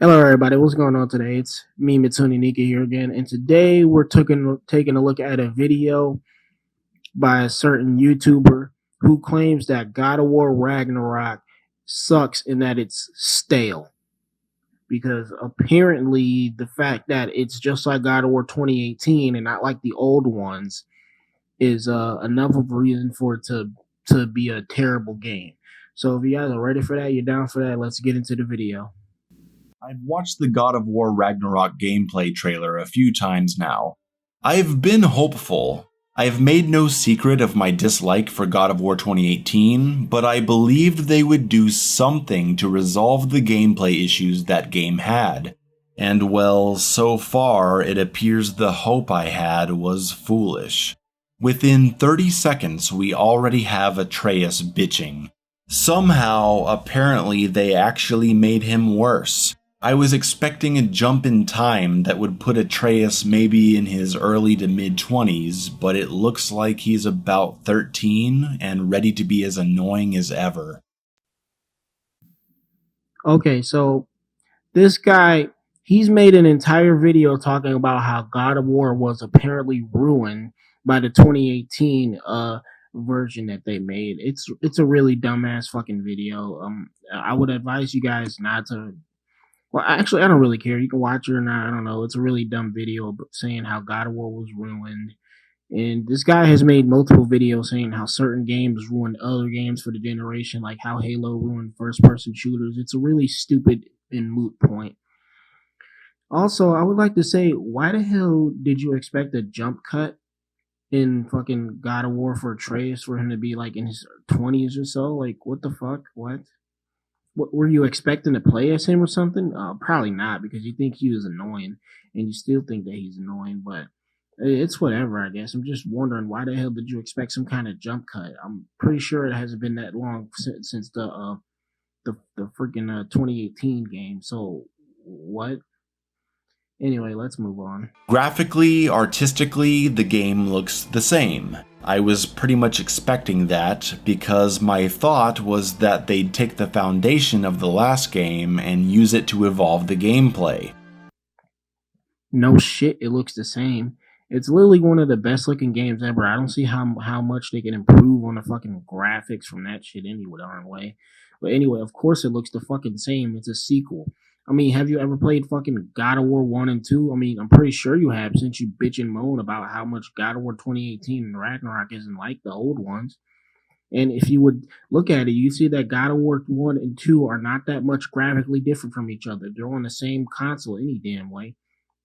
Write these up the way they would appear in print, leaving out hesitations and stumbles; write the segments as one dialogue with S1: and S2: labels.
S1: Hello, everybody. What's going on today? It's me, Mitsuni Nika, here again, and today we're taking a look at a video by a certain YouTuber who claims that God of War Ragnarok sucks and that it's stale. Because apparently, the fact that it's just like God of War 2018 and not like the old ones is enough of a reason for it to be a terrible game. So, if you guys are ready for that, you're down for that. Let's get into the video.
S2: I've watched the God of War Ragnarok gameplay trailer a few times now. I've been hopeful. I've made no secret of my dislike for God of War 2018, but I believed they would do something to resolve the gameplay issues that game had. And well, so far it appears the hope I had was foolish. Within 30 seconds, we already have Atreus bitching. Somehow, apparently, they actually made him worse. I was expecting a jump in time that would put Atreus maybe in his early to mid-20s, but it looks like he's about 13 and ready to be as annoying as ever.
S1: Okay, so this guy, he's made an entire video talking about how God of War was apparently ruined by the 2018 version that they made. It's a really dumbass fucking video. I would advise you guys not to. Well, actually, I don't really care. You can watch it or not. I don't know. It's a really dumb video saying how God of War was ruined. And this guy has made multiple videos saying how certain games ruined other games for the generation, like how Halo ruined first person shooters. It's a really stupid and moot point. Also, I would like to say, why the hell did you expect a jump cut in fucking God of War for Atreus for him to be like in his 20s or so? Like, what the fuck? What were you expecting to play as him or something? Probably not, because you think he was annoying, and you still think that he's annoying. But it's whatever, I guess. I'm just wondering why the hell did you expect some kind of jump cut? I'm pretty sure it hasn't been that long since the freaking 2018 game. So what? Anyway, let's move on.
S2: Graphically, artistically, the game looks the same. I was pretty much expecting that because my thought was that they'd take the foundation of the last game and use it to evolve the gameplay.
S1: No shit, it looks the same. It's literally one of the best looking games ever. I don't see how much they can improve on the fucking graphics from that shit anyway, darn way. But anyway, of course it looks the fucking same. It's a sequel. I mean, have you ever played fucking God of War 1 and 2? I mean, I'm pretty sure you have since you bitch and moan about how much God of War 2018 and Ragnarok isn't like the old ones. And if you would look at it, you see that God of War 1 and 2 are not that much graphically different from each other. They're on the same console any damn way,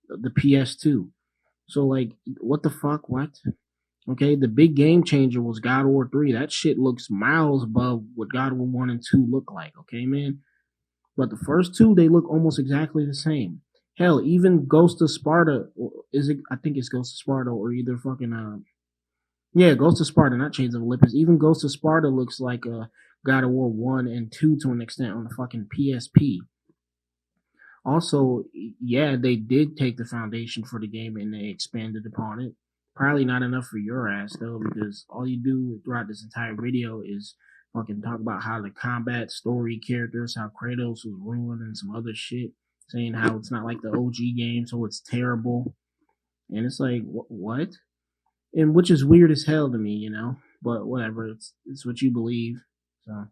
S1: the PS2. So like, what the fuck? What? Okay, the big game changer was God of War 3. That shit looks miles above what God of War 1 and 2 look like. Okay, man. But the first two, they look almost exactly the same. Hell, even Ghost of Sparta is it? I think it's Ghost of Sparta or either fucking yeah, Ghost of Sparta, not Chains of Olympus. Even Ghost of Sparta looks like God of War 1 and 2 to an extent on the fucking PSP. Also, yeah, they did take the foundation for the game and they expanded upon it. Probably not enough for your ass though, because all you do throughout this entire video is fucking talk about how the combat, story, characters, how Kratos was ruined and some other shit, saying how it's not like the OG game, so it's terrible. And it's like, what? And which is weird as hell to me, you know. But whatever, it's what you believe. So.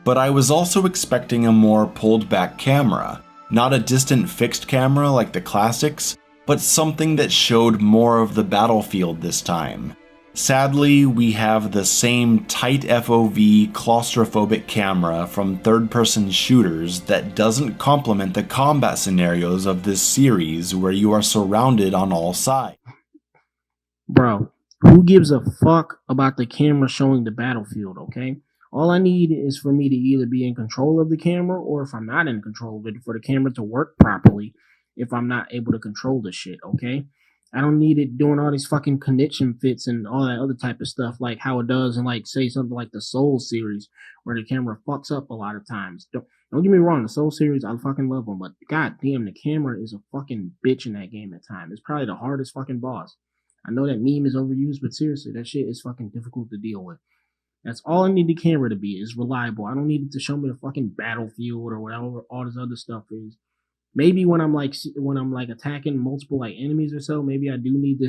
S2: But I was also expecting a more pulled back camera. Not a distant fixed camera like the classics, but something that showed more of the battlefield this time. Sadly, we have the same tight FOV claustrophobic camera from third-person shooters that doesn't complement the combat scenarios of this series where you are surrounded on all sides.
S1: Bro, who gives a fuck about the camera showing the battlefield, okay? All I need is for me to either be in control of the camera or if I'm not in control of it, for the camera to work properly if I'm not able to control the shit, okay? I don't need it doing all these fucking connection fits and all that other type of stuff like how it does in like say something like the Soul series where the camera fucks up a lot of times. Don't get me wrong, the Soul series I fucking love them, but god damn the camera is a fucking bitch in that game at times. It's probably the hardest fucking boss. I know that meme is overused, but seriously, that shit is fucking difficult to deal with. That's all I need the camera to be, is reliable. I don't need it to show me the fucking battlefield or whatever all this other stuff is. Maybe when I'm attacking multiple like enemies or so, maybe I do need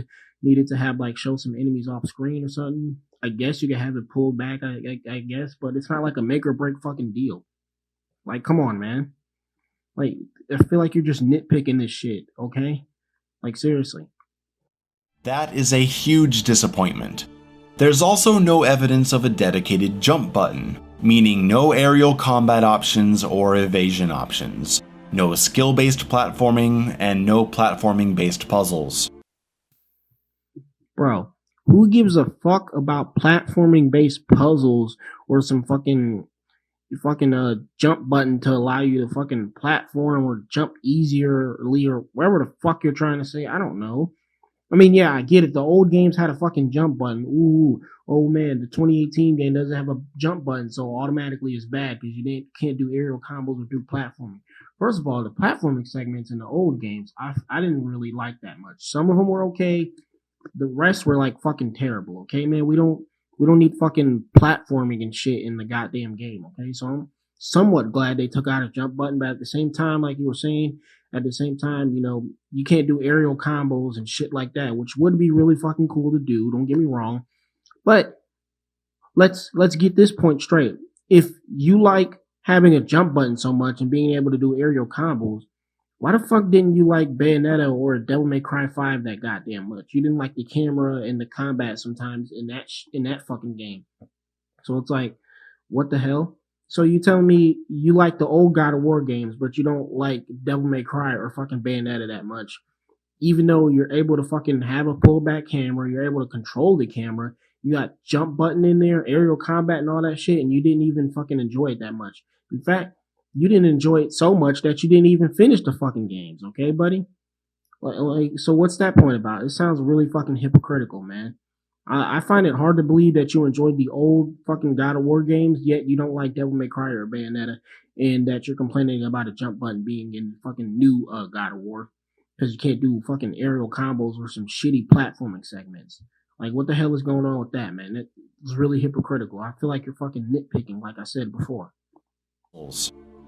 S1: it to have like show some enemies off screen or something. I guess you can have it pulled back. I guess, but it's not like a make or break fucking deal. Like, come on, man. Like, I feel like you're just nitpicking this shit. Okay, like seriously.
S2: That is a huge disappointment. There's also no evidence of a dedicated jump button, meaning no aerial combat options or evasion options, no skill-based platforming, and no platforming-based puzzles.
S1: Bro, who gives a fuck about platforming based puzzles or some fucking jump button to allow you to fucking platform or jump easierly or whatever the fuck you're trying to say? I don't know. I mean, yeah, I get it. The old games had a fucking jump button. Ooh, oh man, the 2018 game doesn't have a jump button, so automatically it's bad because can't do aerial combos or do platforming. First of all, the platforming segments in the old games, I didn't really like that much. Some of them were okay. The rest were like fucking terrible. Okay, man, we don't need fucking platforming and shit in the goddamn game. Okay, so I'm somewhat glad they took out a jump button, but at the same time, like you were saying, at the same time, you can't do aerial combos and shit like that, which would be really fucking cool to do. Don't get me wrong, but let's get this point straight. If you like having a jump button so much and being able to do aerial combos, why the fuck didn't you like Bayonetta or Devil May Cry 5 that goddamn much? You didn't like the camera and the combat sometimes in that fucking game. So it's like, what the hell? So you telling me you like the old God of War games, but you don't like Devil May Cry or fucking Bayonetta that much? Even though you're able to fucking have a pullback camera, you're able to control the camera, you got jump button in there, aerial combat and all that shit, and you didn't even fucking enjoy it that much. In fact, you didn't enjoy it so much that you didn't even finish the fucking games, okay, buddy? So what's that point about? It sounds really fucking hypocritical, man. I find it hard to believe that you enjoyed the old fucking God of War games, yet you don't like Devil May Cry or Bayonetta, and that you're complaining about a jump button being in fucking new God of War because you can't do fucking aerial combos or some shitty platforming segments. Like, what the hell is going on with that, man? It's really hypocritical. I feel like you're fucking nitpicking, like I said before.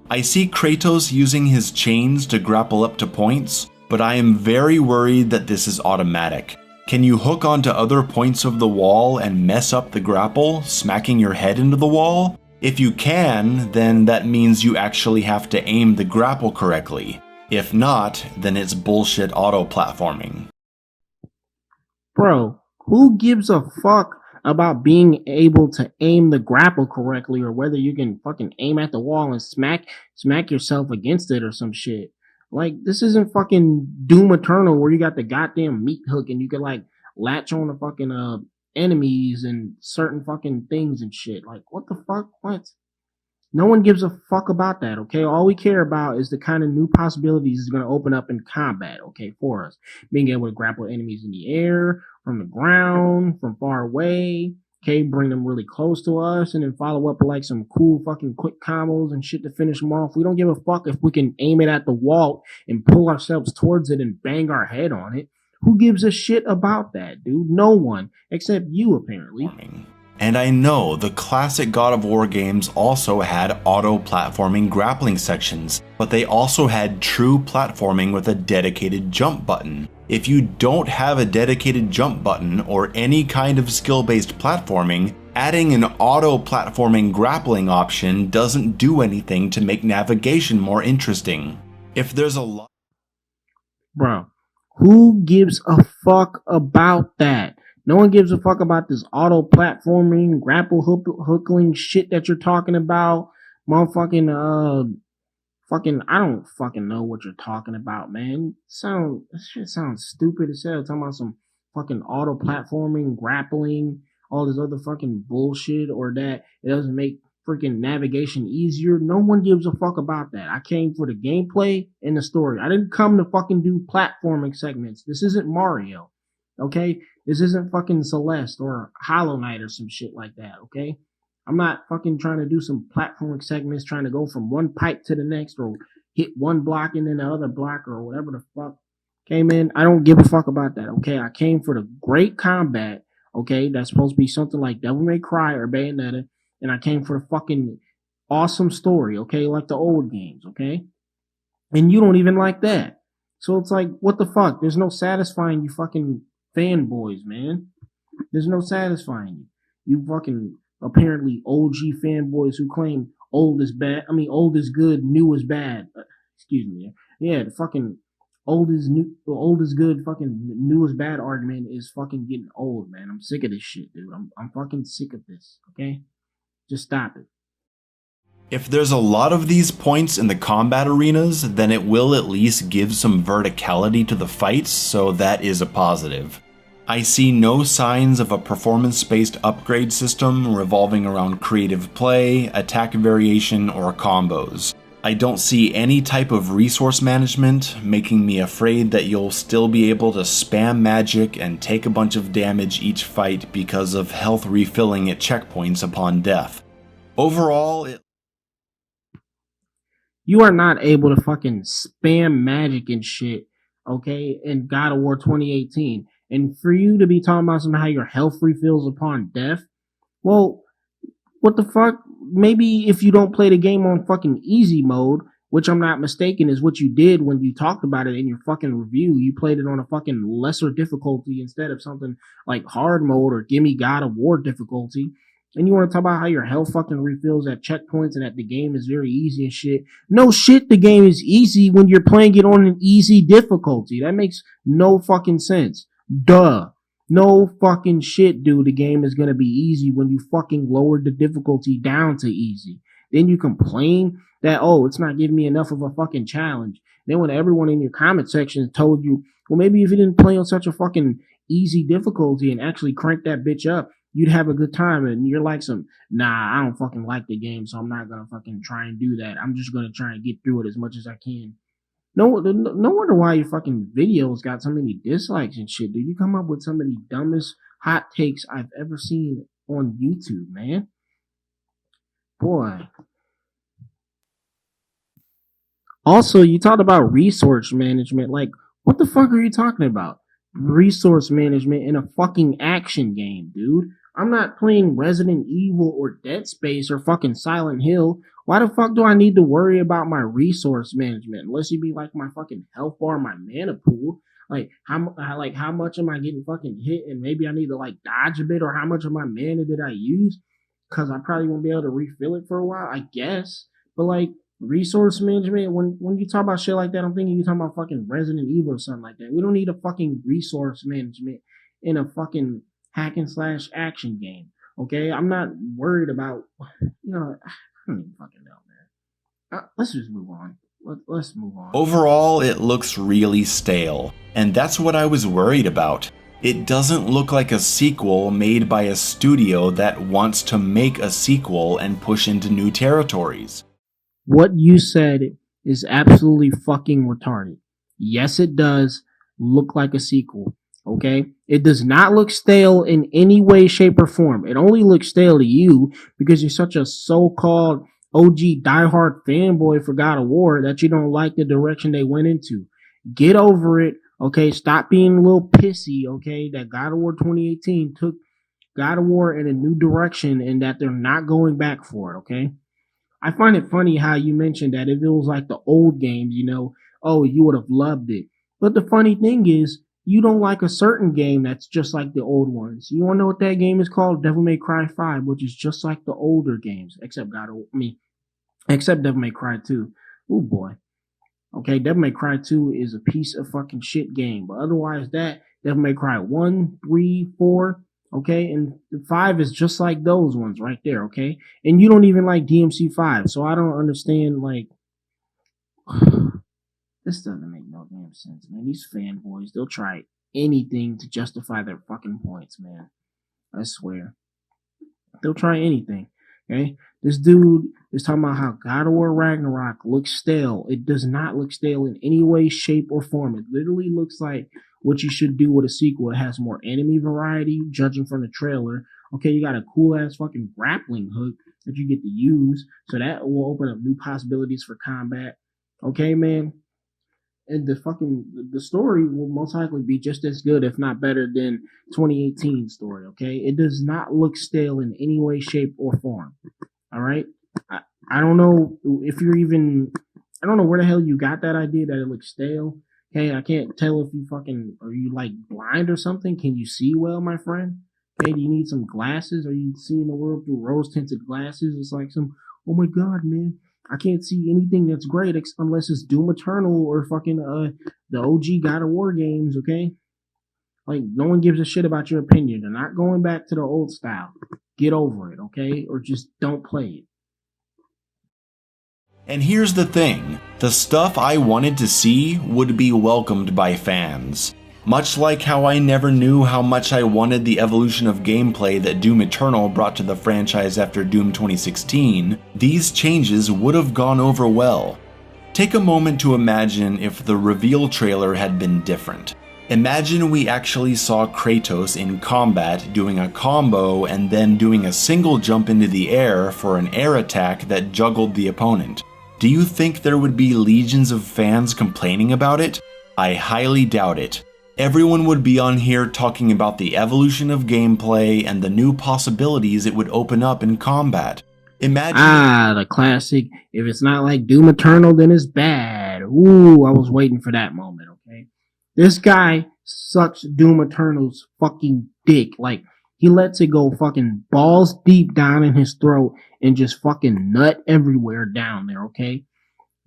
S2: I see Kratos using his chains to grapple up to points, but I am very worried that this is automatic. Can you hook onto other points of the wall and mess up the grapple, smacking your head into the wall? If you can, then that means you actually have to aim the grapple correctly. If not, then it's bullshit auto-platforming.
S1: Bro, who gives a fuck about being able to aim the grapple correctly or whether you can fucking aim at the wall and smack yourself against it or some shit? Like, this isn't fucking Doom Eternal where you got the goddamn meat hook and you can like latch on to fucking enemies and certain fucking things and shit. Like, what the fuck? What? No one gives a fuck about that, okay? All we care about is the kind of new possibilities it's going to open up in combat, okay, for us. Being able to grapple enemies in the air, from the ground, from far away, okay, bring them really close to us, and then follow up with like some cool fucking quick combos and shit to finish them off. We don't give a fuck if we can aim it at the wall and pull ourselves towards it and bang our head on it. Who gives a shit about that, dude? No one, except you, apparently.
S2: And I know the classic God of War games also had auto-platforming grappling sections, but they also had true platforming with a dedicated jump button. If you don't have a dedicated jump button or any kind of skill-based platforming, adding an auto-platforming grappling option doesn't do anything to make navigation more interesting. If there's a lot...
S1: Bro, who gives a fuck about that? No one gives a fuck about this auto platforming, grapple hookling shit that you're talking about. Motherfucking fucking I don't fucking know what you're talking about, man. This shit sounds stupid as hell. Talking about some fucking auto platforming, grappling, all this other fucking bullshit, or that it doesn't make freaking navigation easier. No one gives a fuck about that. I came for the gameplay and the story. I didn't come to fucking do platforming segments. This isn't Mario. Okay? This isn't fucking Celeste or Hollow Knight or some shit like that, okay? I'm not fucking trying to do some platforming segments, trying to go from one pipe to the next or hit one block and then the other block or whatever the fuck. Okay, man, I don't give a fuck about that, okay? I came for the great combat, okay? That's supposed to be something like Devil May Cry or Bayonetta, and I came for the fucking awesome story, okay? Like the old games, okay? and you don't even like that. So it's like, what the fuck? There's no satisfying you fucking fanboys, man. There's no satisfying you. You fucking apparently OG fanboys who claim old is bad. I mean, old is good, new is bad. Excuse me. Yeah, the fucking old is good, fucking new is bad argument is fucking getting old, man. I'm sick of this shit, dude. I'm fucking sick of this. Okay, just stop it.
S2: If there's a lot of these points in the combat arenas, then it will at least give some verticality to the fights, so that is a positive. I see no signs of a performance-based upgrade system revolving around creative play, attack variation, or combos. I don't see any type of resource management, making me afraid that you'll still be able to spam magic and take a bunch of damage each fight because of health refilling at checkpoints upon death. Overall,
S1: You are not able to fucking spam magic and shit, okay, in God of War 2018. And for you to be talking about somehow your health refills upon death, well, what the fuck? Maybe if you don't play the game on fucking easy mode, which I'm not mistaken is what you did when you talked about it in your fucking review. You played it on a fucking lesser difficulty instead of something like hard mode or gimme God of War difficulty. And you want to talk about how your health fucking refills at checkpoints and that the game is very easy and shit. No shit, the game is easy when you're playing it on an easy difficulty. That makes no fucking sense. Duh. No fucking shit, dude. The game is gonna be easy when you fucking lowered the difficulty down to easy. Then you complain that, oh, it's not giving me enough of a fucking challenge. Then when everyone in your comment section told you, well, maybe if you didn't play on such a fucking easy difficulty and actually crank that bitch up, you'd have a good time. And you're like nah, I don't fucking like the game, so I'm not gonna fucking try and do that. I'm just gonna try and get through it as much as I can. No wonder why your fucking videos got so many dislikes and shit, dude. You come up with some of the dumbest hot takes I've ever seen on YouTube, man. Boy. Also, you talked about resource management. Like, what the fuck are you talking about? Resource management in a fucking action game, dude. I'm not playing Resident Evil or Dead Space or fucking Silent Hill. Why the fuck do I need to worry about my resource management? Unless you be like my fucking health bar, my mana pool. Like how much am I getting fucking hit, and maybe I need to like dodge a bit, or how much of my mana did I use? Because I probably won't be able to refill it for a while, I guess. But like resource management, when you talk about shit like that, I'm thinking you talking about fucking Resident Evil or something like that. We don't need a fucking resource management in a fucking hack and slash action game. Okay, I'm not worried about I don't even fucking know, man. Let's just move on. Let's move on.
S2: Overall, it looks really stale, and that's what I was worried about. It doesn't look like a sequel made by a studio that wants to make a sequel and push into new territories.
S1: What you said is absolutely fucking retarded. Yes, it does look like a sequel. Okay? It does not look stale in any way, shape, or form. It only looks stale to you because you're such a so-called OG diehard fanboy for God of War that you don't like the direction they went into. Get over it. Okay? Stop being a little pissy. Okay? That God of War 2018 took God of War in a new direction and that they're not going back for it. Okay? I find it funny how you mentioned that if it was like the old games, oh, you would have loved it. But the funny thing is, you don't like a certain game that's just like the old ones. You want to know what that game is called? Devil May Cry 5, which is just like the older games, except Devil May Cry 2. Oh boy. Okay, Devil May Cry 2 is a piece of fucking shit game. But otherwise, that Devil May Cry 1, 3, 4, okay, and 5 is just like those ones right there, okay? And you don't even like DMC 5, so I don't understand, like, this doesn't make no damn sense, man. These fanboys, they'll try anything to justify their fucking points, man. I swear. They'll try anything. Okay? This dude is talking about how God of War Ragnarok looks stale. It does not look stale in any way, shape, or form. It literally looks like what you should do with a sequel. It has more enemy variety, judging from the trailer. Okay, you got a cool ass fucking grappling hook that you get to use. So that will open up new possibilities for combat. Okay, man. And the story will most likely be just as good, if not better, than 2018 story. Okay, it does not look stale in any way, shape, or form. All right, I don't know if you're even I don't know where the hell you got that idea that it looks stale. Okay, I can't tell if you fucking are you like blind or something. Can you see well, my friend? Okay, do you need some glasses? Are you seeing the world through rose tinted glasses? It's like some, oh my god, man, I can't see anything that's great unless it's Doom Eternal or fucking the OG God of War games. Okay, like no one gives a shit about your opinion. They're not going back to the old style. Get over it, okay, or just don't play it.
S2: And here's the thing, the stuff I wanted to see would be welcomed by fans. Much like how I never knew how much I wanted the evolution of gameplay that Doom Eternal brought to the franchise after Doom 2016, these changes would have gone over well. Take a moment to imagine if the reveal trailer had been different. Imagine we actually saw Kratos in combat doing a combo and then doing a single jump into the air for an air attack that juggled the opponent. Do you think there would be legions of fans complaining about it? I highly doubt it. Everyone would be on here talking about the evolution of gameplay and the new possibilities it would open up in combat.
S1: Imagine the classic, if it's not like Doom Eternal, then it's bad. Ooh, I was waiting for that moment, okay? This guy sucks Doom Eternal's fucking dick. Like, he lets it go fucking balls deep down in his throat and just fucking nut everywhere down there, okay?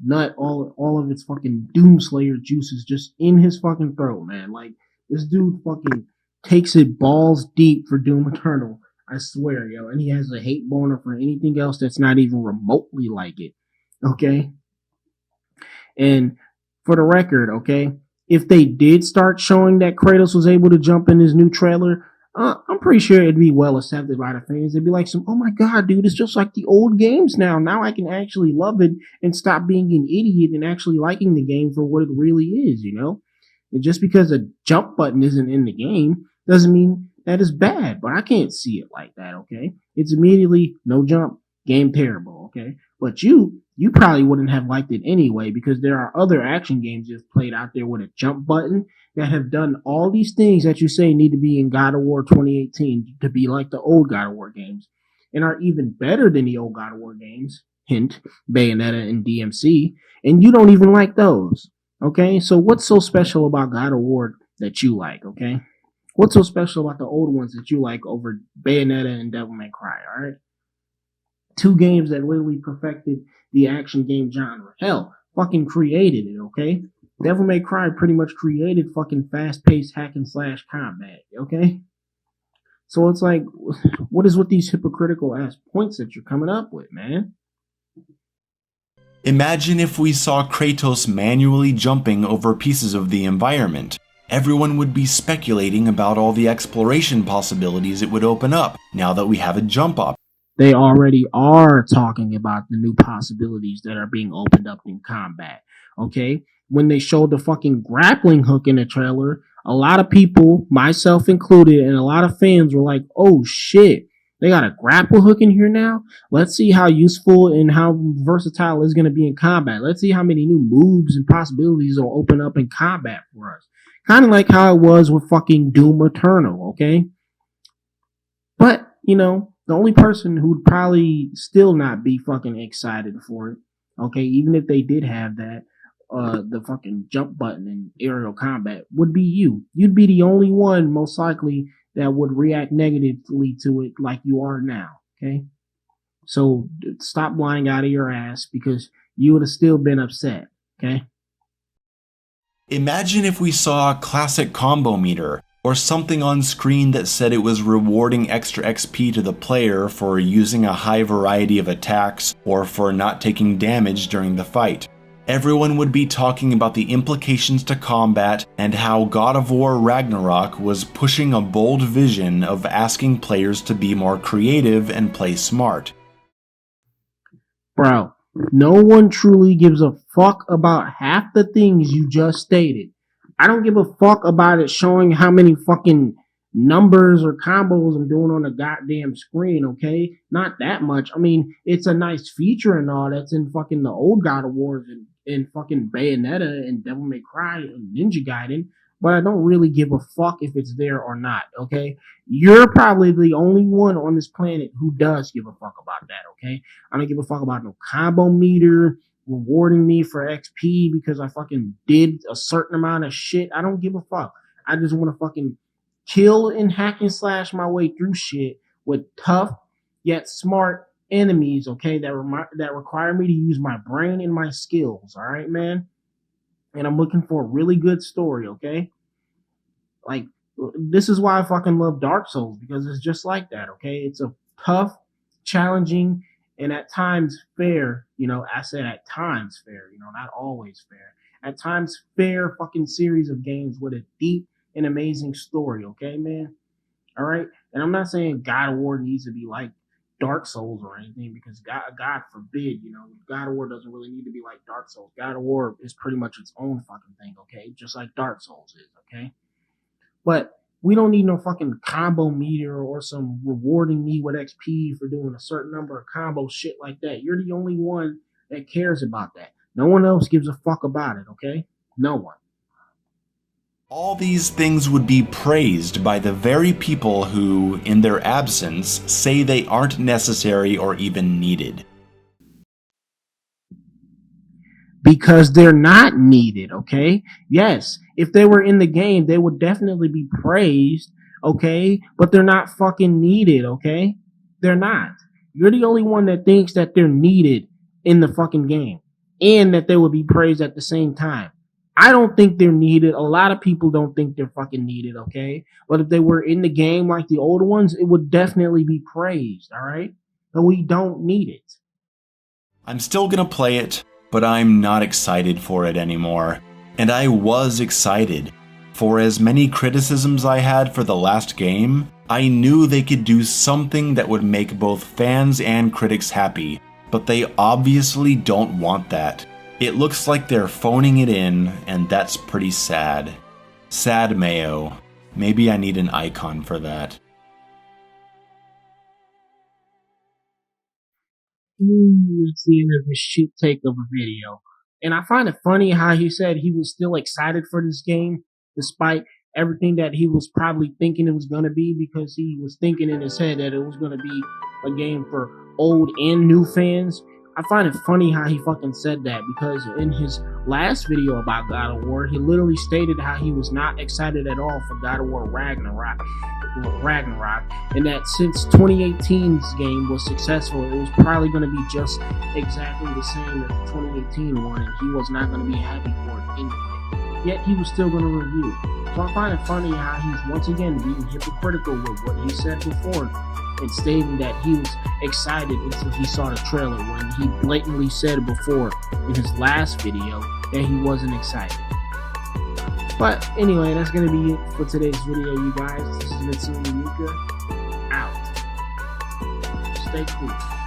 S1: Nut all of its fucking Doomslayer juices just in his fucking throat, man. Like, this dude fucking takes it balls deep for Doom Eternal. I swear, yo. And he has a hate boner for anything else that's not even remotely like it, okay? And for the record, okay, if they did start showing that Kratos was able to jump in his new trailer, I'm pretty sure it'd be well accepted by the fans. They'd be like, oh my god, dude, it's just like the old games now. Now I can actually love it and stop being an idiot and actually liking the game for what it really is, you know? And just because a jump button isn't in the game doesn't mean that is bad, but I can't see it like that, okay? It's immediately no jump, game terrible, okay? But you probably wouldn't have liked it anyway because there are other action games you've played out there with a jump button that have done all these things that you say need to be in God of War 2018 to be like the old God of War games and are even better than the old God of War games. Hint, Bayonetta and DMC. And you don't even like those. Okay? So what's so special about God of War that you like, okay? What's so special about the old ones that you like over Bayonetta and Devil May Cry, alright? Two games that literally perfected the action game genre. Hell, fucking created it, okay? Devil May Cry pretty much created fucking fast-paced hack and slash combat, okay? So it's like, what is with these hypocritical ass points that you're coming up with, man?
S2: Imagine if we saw Kratos manually jumping over pieces of the environment. Everyone would be speculating about all the exploration possibilities it would open up now that we have a jump up.
S1: They already are talking about the new possibilities that are being opened up in combat, okay? When they showed the fucking grappling hook in the trailer, a lot of people, myself included, and a lot of fans were like, oh shit, they got a grapple hook in here now? Let's see how useful and how versatile it's going to be in combat. Let's see how many new moves and possibilities will open up in combat for us. Kind of like how it was with fucking Doom Eternal, okay? But, you know, the only person who'd probably still not be fucking excited for it, okay, even if they did have that, the fucking jump button and aerial combat, would be you. You'd be the only one, most likely, that would react negatively to it like you are now, okay? So stop lying out of your ass because you would have still been upset, okay?
S2: Imagine if we saw a classic combo meter, or something on screen that said it was rewarding extra XP to the player for using a high variety of attacks or for not taking damage during the fight. Everyone would be talking about the implications to combat and how God of War Ragnarok was pushing a bold vision of asking players to be more creative and play smart.
S1: Bro, no one truly gives a fuck about half the things you just stated. I don't give a fuck about it showing how many fucking numbers or combos I'm doing on the goddamn screen, okay? Not that much. I mean, it's a nice feature and all that's in fucking the old God of Wars and fucking Bayonetta and Devil May Cry and Ninja Gaiden, but I don't really give a fuck if it's there or not, okay? You're probably the only one on this planet who does give a fuck about that, okay? I don't give a fuck about no combo meter, rewarding me for XP because I fucking did a certain amount of shit. I don't give a fuck. I just want to fucking kill and hack and slash my way through shit with tough yet smart enemies, okay, that require me to use my brain and my skills, all right, man? And I'm looking for a really good story, okay? Like, this is why I fucking love Dark Souls, because it's just like that, okay? It's a tough, challenging, and at times fair, I said at times fair, not always fair. At times fair fucking series of games with a deep and amazing story, okay, man? All right? And I'm not saying God of War needs to be like Dark Souls or anything, because God forbid, God of War doesn't really need to be like Dark Souls. God of War is pretty much its own fucking thing, okay? Just like Dark Souls is, okay? But we don't need no fucking combo meter or some rewarding me with XP for doing a certain number of combo shit like that. You're the only one that cares about that. No one else gives a fuck about it, okay? No one.
S2: All these things would be praised by the very people who, in their absence, say they aren't necessary or even needed.
S1: Because they're not needed, okay? Yes, if they were in the game, they would definitely be praised, okay? But they're not fucking needed, okay? They're not. You're the only one that thinks that they're needed in the fucking game and that they would be praised at the same time. I don't think they're needed. A lot of people don't think they're fucking needed, okay? But if they were in the game like the older ones, it would definitely be praised, all right? But we don't need it.
S2: I'm still gonna play it, but I'm not excited for it anymore. And I was excited. For as many criticisms I had for the last game, I knew they could do something that would make both fans and critics happy, but they obviously don't want that. It looks like they're phoning it in, and that's pretty sad. Sad Mayo. Maybe I need an icon for that.
S1: It's the end of this shit take of a video. And I find it funny how he said he was still excited for this game, despite everything that he was probably thinking it was going to be, because he was thinking in his head that it was going to be a game for old and new fans. I find it funny how he fucking said that, because in his last video about God of War, he literally stated how he was not excited at all for God of War Ragnarok, and that since 2018's game was successful, it was probably going to be just exactly the same as the 2018 one, and he was not going to be happy for it anyway. Yet he was still going to review. So I find it funny how he's once again being hypocritical with what he said before, and stating that he was excited until he saw the trailer, when he blatantly said before in his last video that he wasn't excited. But anyway, that's going to be it for today's video, you guys. This is Mitsumi Yuka, out. Stay cool.